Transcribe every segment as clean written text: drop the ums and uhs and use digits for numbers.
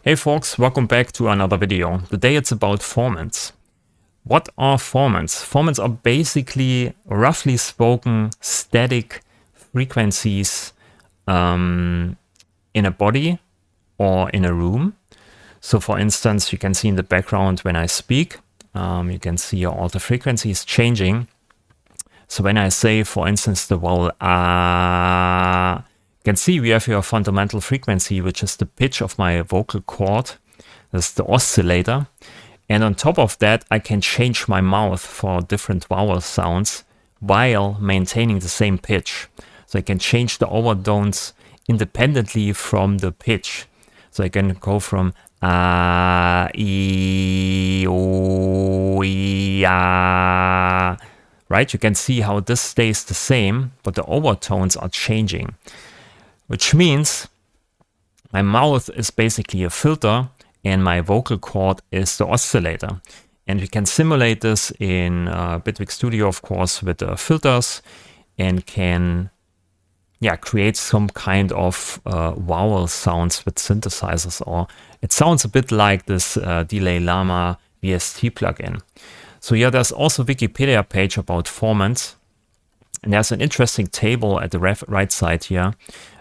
Hey folks, welcome back to another video. Today it's about formants. What are formants? Formants are basically, roughly spoken, static frequencies in a body or in a room. So for instance, you can see in the background when I speak, you can see all the frequencies changing. So when I say, for instance, the vowel ah, you can see we have here a fundamental frequency, which is the pitch of my vocal cord. That's the oscillator. And on top of that, I can change my mouth for different vowel sounds while maintaining the same pitch. So I can change the overtones independently from the pitch. So I can go from ah, e, o, e, ah. Right? You can see how this stays the same, but the overtones are changing. Which means my mouth is basically a filter and my vocal cord is the oscillator. And we can simulate this in Bitwig Studio, of course, with filters and can create some kind of vowel sounds with synthesizers. Or it sounds a bit like this DelayLama VST plugin. So yeah, there's also a Wikipedia page about formants. And there's an interesting table at the right side here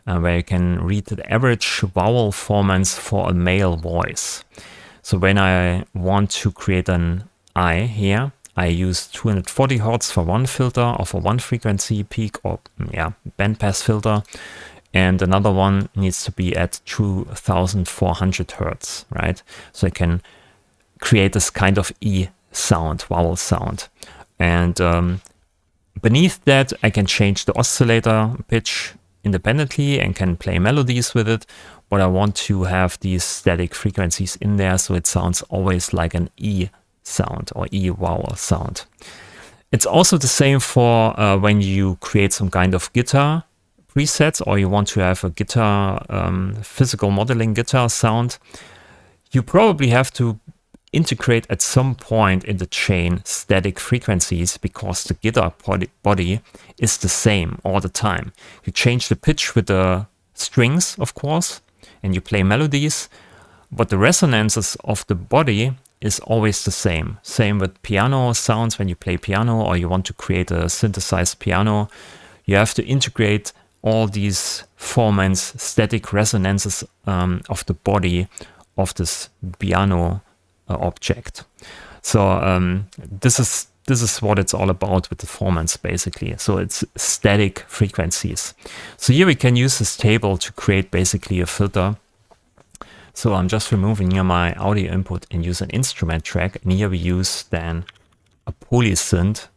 where you can read the average vowel formants for a male voice. So when I want to create an I here, I use 240 Hertz for one filter or for one frequency peak or bandpass filter. And another one needs to be at 2400 Hertz, right? So I can create this kind of E sound, vowel sound. And beneath that, I can change the oscillator pitch independently and can play melodies with it, but I want to have these static frequencies in there so it sounds always like an E sound or E vowel sound. It's also the same for when you create some kind of guitar presets or you want to have a guitar, physical modeling guitar sound. You probably have to integrate at some point in the chain static frequencies because the guitar body is the same all the time. You change the pitch with the strings, of course, and you play melodies, but the resonances of the body is always the same. Same with piano sounds when you play piano or you want to create a synthesized piano. You have to integrate all these formants, static resonances of the body of this piano object. So this is what it's all about with the formants, basically. So it's static frequencies. So here we can use this table to create basically a filter. So I'm just removing here my audio input and use an instrument track. And here we use then a polysynth.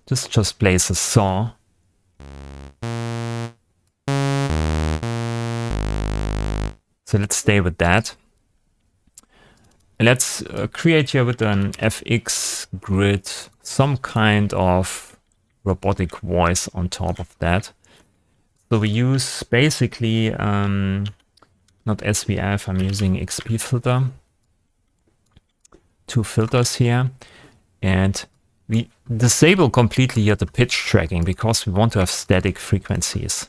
This just plays a saw. So let's stay with that. Let's create here with an FX grid some kind of robotic voice on top of that. So we use basically not SVF, I'm using XP filter. Two filters here. And we disable completely here the pitch tracking because we want to have static frequencies.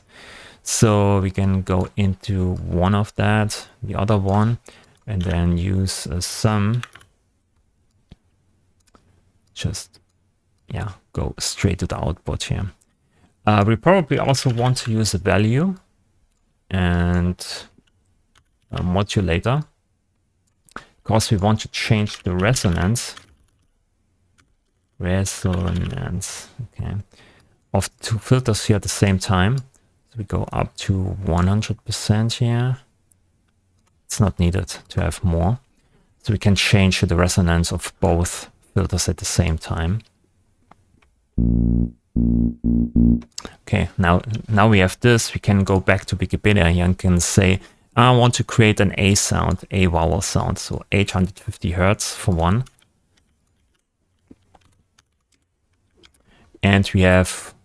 So we can go into one of that, the other one. And then use a sum. Just, go straight to the output here. We probably also want to use a value and a modulator because we want to change the resonance. Okay, of two filters here at the same time. So we go up to 100% here. It's not needed to have more. So we can change the resonance of both filters at the same time. Okay, now we have this. We can go back to Wikipedia here and can say, I want to create an A sound, A vowel sound. So 850 Hertz for one. And we have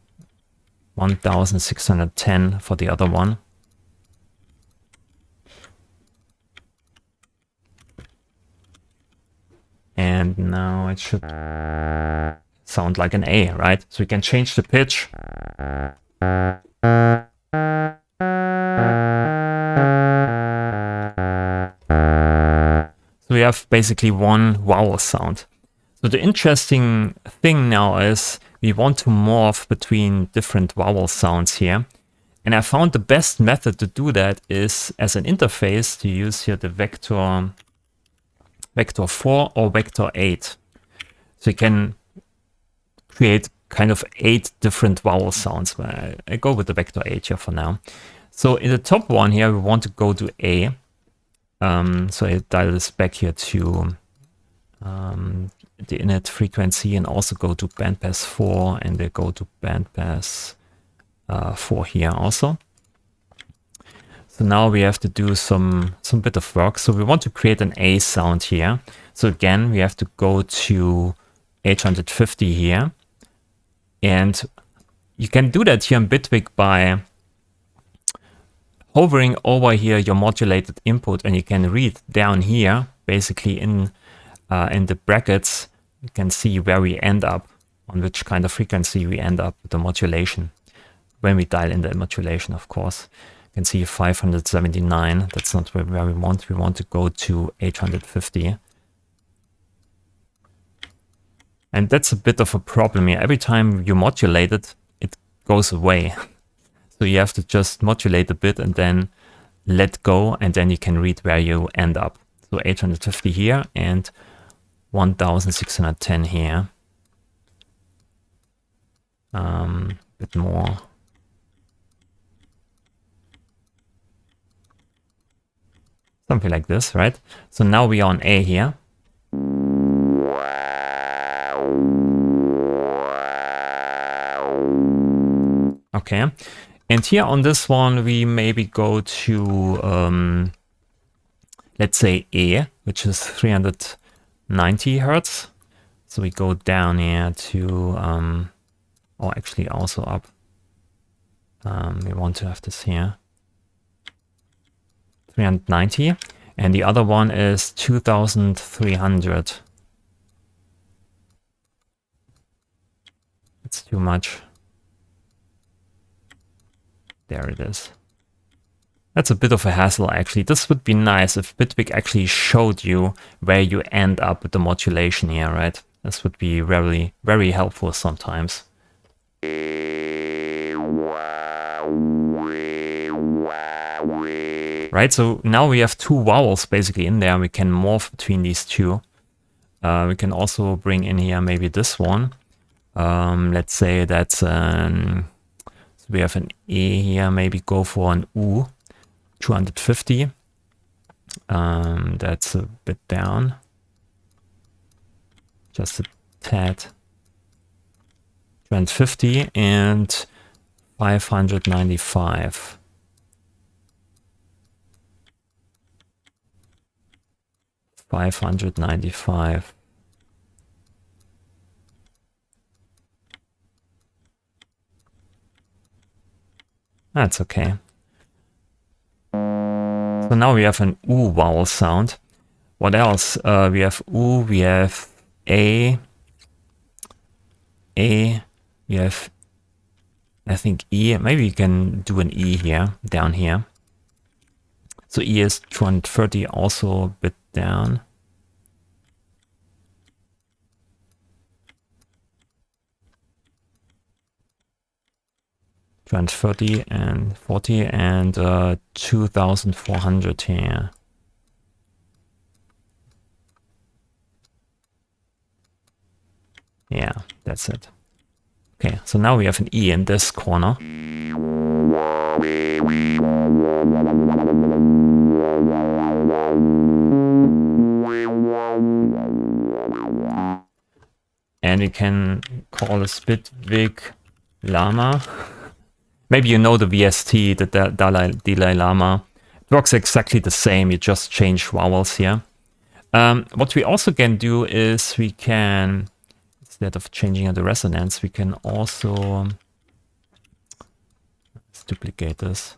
1610 for the other one. And now it should sound like an A, right? So we can change the pitch. we have basically one vowel sound. So the interesting thing now is we want to morph between different vowel sounds here. And I found the best method to do that is as an interface to use here the vector 4 or vector 8. So you can create kind of 8 different vowel sounds. But I go with the vector 8 here for now. So in the top one here, we want to go to A. So I dial this back here to the init frequency and also go to bandpass 4 and they go to bandpass 4 here also. So now we have to do some bit of work. So we want to create an A sound here. So again, we have to go to 850 here. And you can do that here in Bitwig by hovering over here your modulated input, and you can read down here, basically in the brackets, you can see where we end up, on which kind of frequency we end up with the modulation. When we dial in the modulation, of course. You can see 579, that's not where we want. We want to go to 850. And that's a bit of a problem here. Every time you modulate it, it goes away. So you have to just modulate a bit and then let go, and then you can read where you end up. So 850 here and 1610 here. Bit more. Something like this, right? So now we are on A here. Okay. And here on this one, we maybe go to, let's say A, which is 390 Hertz. So we go down here to, or actually also up. We want to have this here. 390. And the other one is 2300. It's too much. There it is. That's a bit of a hassle, actually. This would be nice if Bitwig actually showed you where you end up with the modulation here, right? This would be very, very helpful sometimes. Right, so now we have 2 vowels basically in there. We can morph between these 2. We can also bring in here maybe this one. Let's say that's we have an A here, maybe go for an U, 250. That's a bit down. Just a tad. 250 and 595. 595. That's okay. So now we have an U vowel sound. What else? We have U, we have A, we have, I think, E. Maybe you can do an E here, down here. So E is 230, also a bit down. And 30 and 40 and 2400 here. Yeah, that's it. Okay, so now we have an E in this corner. And we can call this Bitwig Lama. Maybe you know the VST, the DelayLama. It works exactly the same, you just change vowels here. What we also can do is we can, instead of changing the resonance, we can also, let's duplicate this.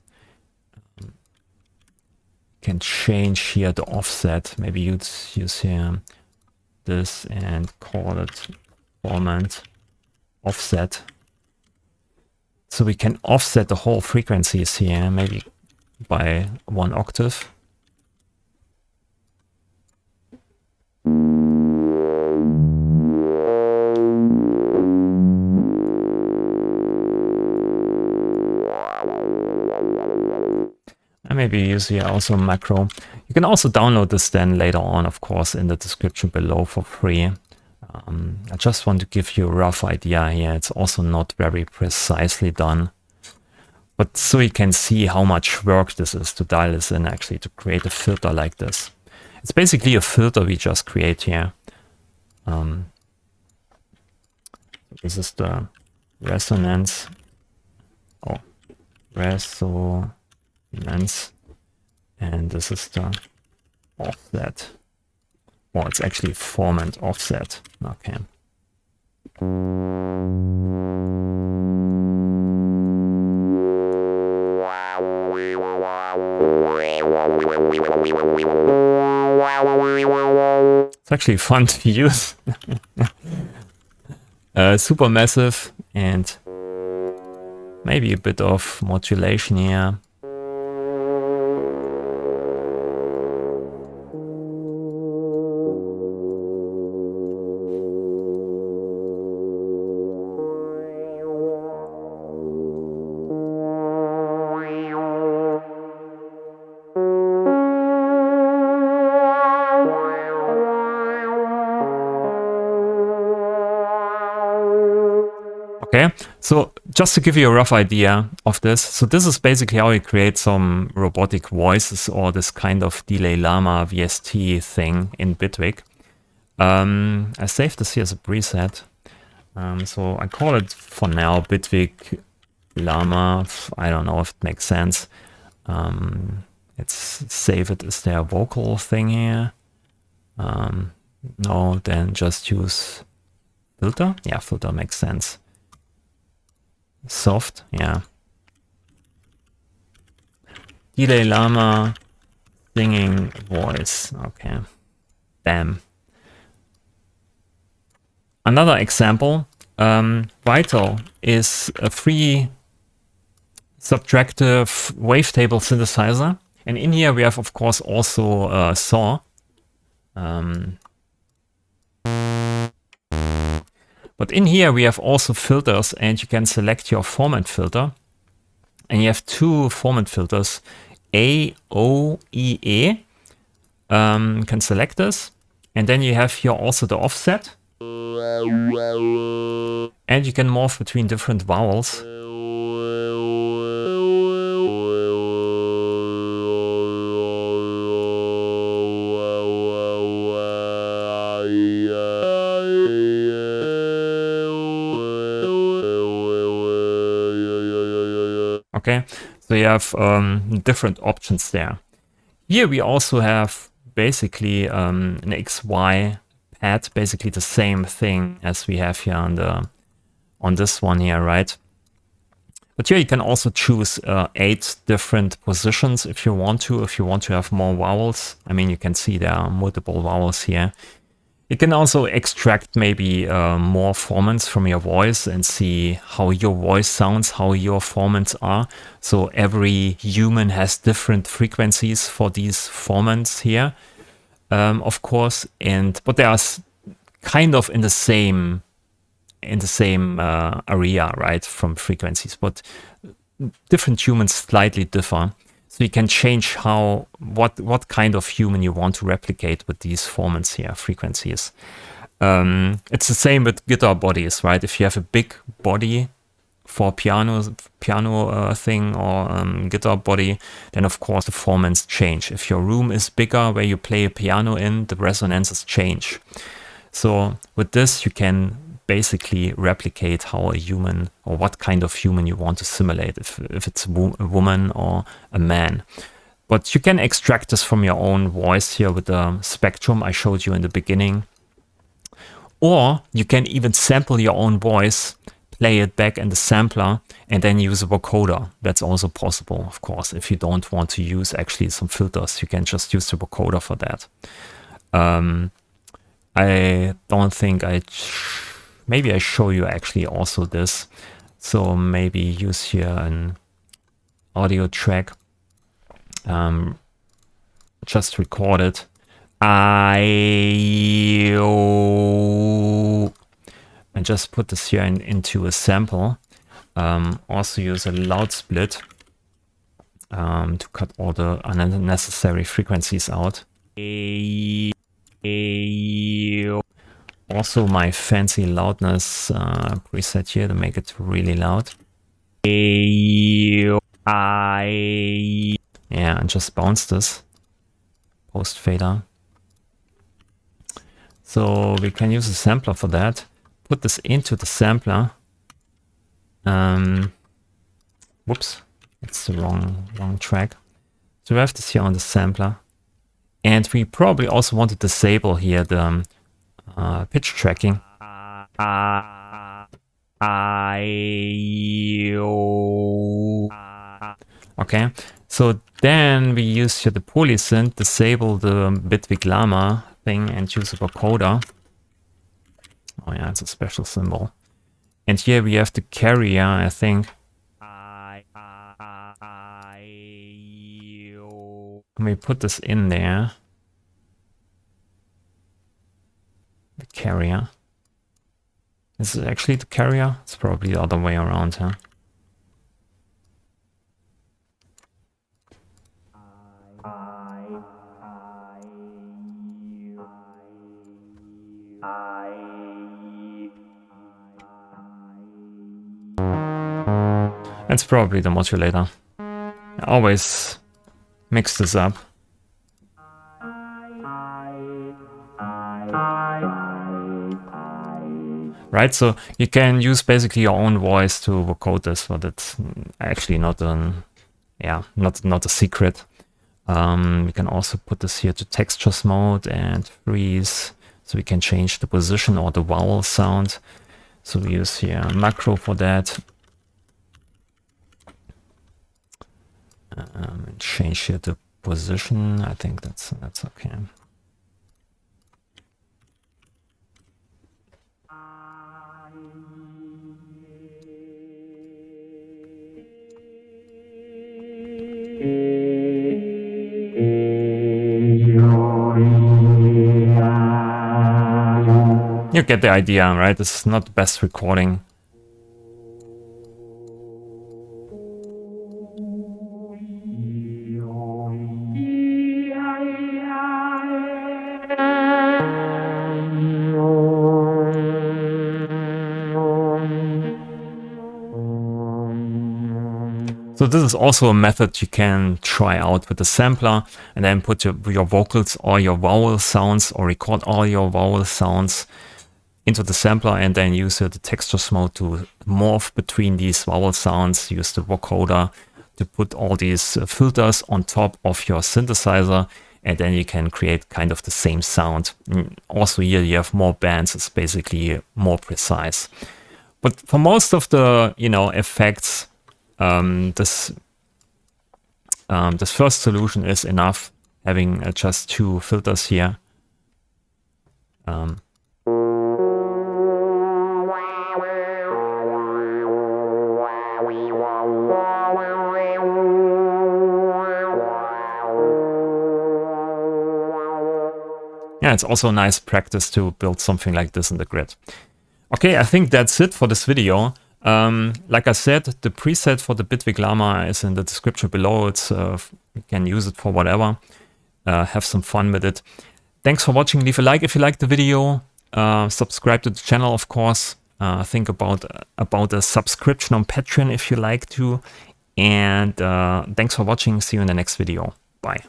Can change here the offset. Maybe you'd use here this and call it FORMANT offset. So we can offset the whole frequencies here, maybe by 1 octave. And maybe use here also macro. You can also download this then later on, of course, in the description below for free. I just want to give you a rough idea here. It's also not very precisely done. But so you can see how much work this is to dial this in, actually, to create a filter like this. It's basically a filter we just create here. This is the resonance. Oh, resonance. And this is the offset. Oh, it's actually FORMANT offset. Okay. It's actually fun to use. Super massive and maybe a bit of modulation here. Okay, so just to give you a rough idea of this, so this is basically how you create some robotic voices or this kind of DelayLama VST thing in Bitwig. I saved this here as a preset, so I call it for now Bitwig Llama. I don't know if it makes sense. Let's save it as their vocal thing here. No, then just use filter. Yeah, filter makes sense. Soft, yeah. DelayLama singing voice. Okay. Bam. Another example. Vital is a free subtractive wavetable synthesizer. And in here we have, of course, also SAW. But in here we have also filters, and you can select your FORMANT filter. And you have two FORMANT filters, A, O, E, E. You can select this. And then you have here also the offset. And you can morph between different vowels. Okay, so you have different options there. Here we also have basically an XY pad, basically the same thing as we have here on this one here, right? But here you can also choose 8 different positions if you want to have more vowels. I mean, you can see there are multiple vowels here. You can also extract maybe more formants from your voice and see how your voice sounds, how your formants are. So every human has different frequencies for these formants here, of course. But they are kind of in the same area, right, from frequencies. But different humans slightly differ. So you can change what kind of human you want to replicate with these formants here, frequencies. It's the same with guitar bodies, right? If you have a big body for piano thing or guitar body, then of course the formants change. If your room is bigger where you play a piano in, the resonances change. So with this you can basically replicate how a human, or what kind of human you want to simulate, if it's a woman or a man. But you can extract this from your own voice here with the spectrum I showed you in the beginning. Or you can even sample your own voice, play it back in the sampler, and then use a vocoder. That's also possible, of course. If you don't want to use actually some filters, you can just use the vocoder for that. I don't think maybe I show you actually also this. So maybe use here an audio track. Just record it. And just put this here into a sample. Also use a loud split. to cut all the unnecessary frequencies out. Also my fancy loudness preset here to make it really loud. Yeah, and just bounce this post fader. So we can use a sampler for that. Put this into the sampler. Whoops, it's the wrong track. So we have this here on the sampler. And we probably also want to disable here the pitch tracking. Okay, so then we use here the polysynth, disable the BitwigLama thing and use a vocoder. Oh yeah, it's a special symbol. And here we have the carrier, I think. Let me put this in there. The carrier. Is it actually the carrier? It's probably the other way around, huh? It's probably the modulator. I always mix this up. Right, so you can use basically your own voice to vocode this, but it's actually not not a secret. We can also put this here to textures mode and freeze, so we can change the position or the vowel sound. So we use here a macro for that. And change here the position. I think that's okay. You get the idea, right? This is not the best recording. So this is also a method you can try out with the sampler and then put your vocals or your vowel sounds or record all your vowel sounds into the sampler and then use the textures mode to morph between these vowel sounds. Use the vocoder to put all these filters on top of your synthesizer, and then you can create kind of the same sound. Also here you have more bands, it's basically more precise. But for most of the effects, this first solution is enough, having just 2 filters here. Yeah, it's also a nice practice to build something like this in the grid. Okay, I think that's it for this video. Like I said, the preset for the BitwigLama is in the description below. It's you can use it for whatever. Have some fun with it. Thanks for watching. Leave a like if you liked the video. Subscribe to the channel, of course. Think about a subscription on Patreon if you like to. And thanks for watching. See you in the next video. Bye.